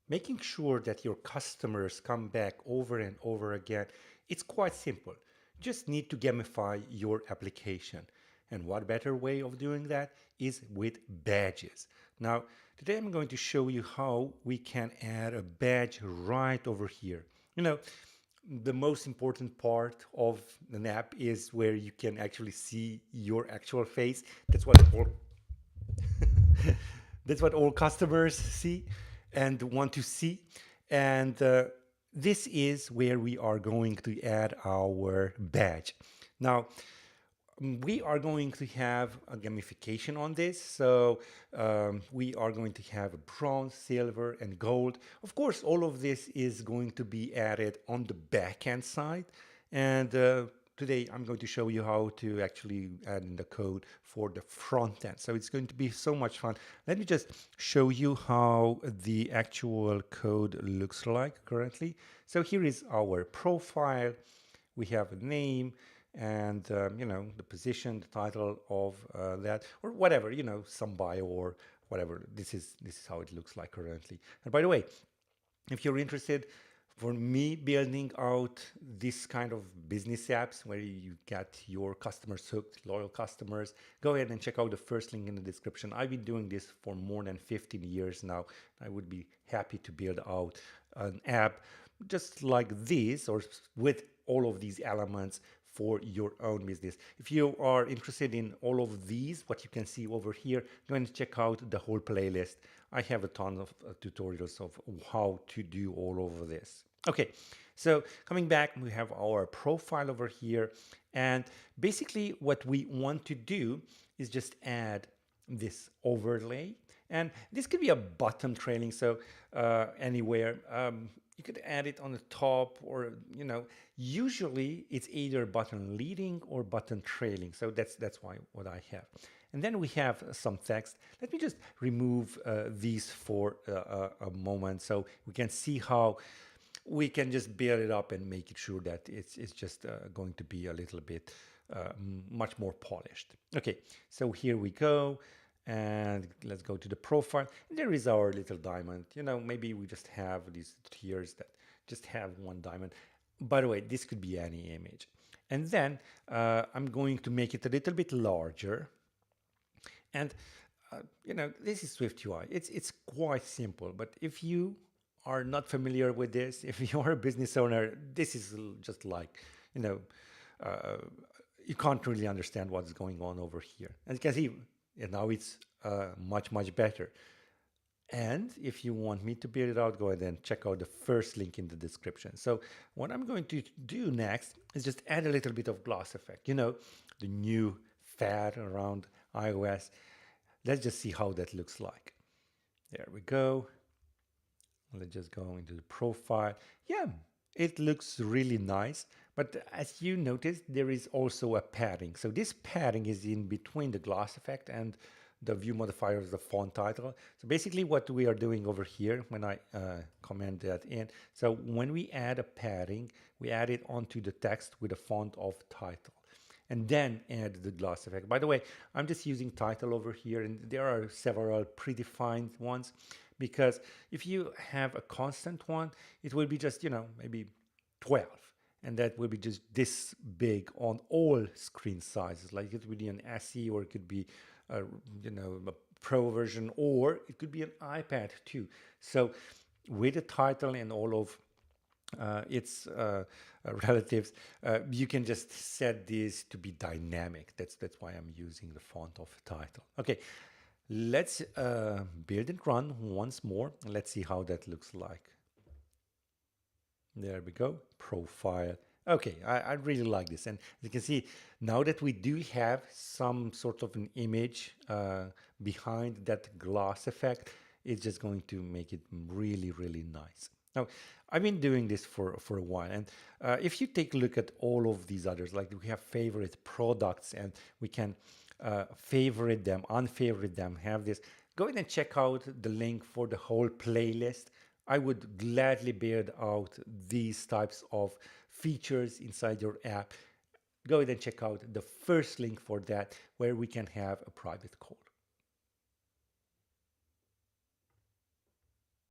Making sure that your customers come back over and over again, it's quite simple. You just need to gamify your application. And what better way of doing that is with badges. Now, today I'm going to show you how we can add a badge right over here. You know, the most important part of an app is where you can actually see your actual face. That's what all that's what all customers see and want to see. And this is where we are going to add our badge. Now, we are going to have a gamification on this. So we are going to have a bronze, silver, and gold. Of course, all of this is going to be added on the backend side. And today I'm going to show you how to actually add in the code for the front end. So it's going to be so much fun. Let me just show you how the actual code looks like currently. So here is our profile. We have a name and the position, the title of that, or whatever, some bio or whatever. This is how it looks like currently. And by the way, if you're interested for me building out this kind of business apps where you get your customers hooked, loyal customers, go ahead and check out the first link in the description. I've been doing this for more than 15 years now. I would be happy to build out an app just like this or with all of these elements for your own business. If you are interested in all of these, what you can see over here, go and check out the whole playlist. I have a ton of tutorials of how to do all of this. Okay, so coming back, we have our profile over here. And basically what we want to do is just add this overlay. And this could be a button trailing, so anywhere. You could add it on the top or, usually it's either button leading or button trailing. So that's why what I have. And then we have some text. Let me just remove these for a moment so we can see how we can just build it up and make it sure that it's just going to be a little bit much more polished. Okay, so here we go. And let's go to the profile. And there is our little diamond. Maybe we just have these tiers that just have one diamond. By the way, this could be any image. And then I'm going to make it a little bit larger. And, this is SwiftUI. It's quite simple. But if you are not familiar with this, if you are a business owner, this is just like, you can't really understand what's going on over here. As you can see, and now it's much, much better. And if you want me to build it out, go ahead and check out the first link in the description. So what I'm going to do next is just add a little bit of gloss effect, the new fad around iOS. Let's just see how that looks like. There we go. Let's just go into the profile. Yeah, it looks really nice. But as you notice, there is also a padding. So this padding is in between the gloss effect and the view modifier of the font title. So basically what we are doing over here when I comment that in. So when we add a padding, we add it onto the text with a font of title and then add the gloss effect. By the way, I'm just using title over here and there are several predefined ones because if you have a constant one, it will be just, maybe 12. And that will be just this big on all screen sizes. Like it would be an SE or it could be, a Pro version, or it could be an iPad too. So with the title and all of its relatives, you can just set this to be dynamic. That's why I'm using the font of the title. Okay, let's build and run once more. And let's see how that looks like. There we go, profile. Okay, I really like this. And you can see now that we do have some sort of an image behind that gloss effect, it's just going to make it really, really nice. Now, I've been doing this for a while. And if you take a look at all of these others, like we have favorite products and we can favorite them, unfavorite them, have this. Go ahead and check out the link for the whole playlist. I would gladly build out these types of features inside your app. Go ahead and check out the first link for that, where we can have a private call.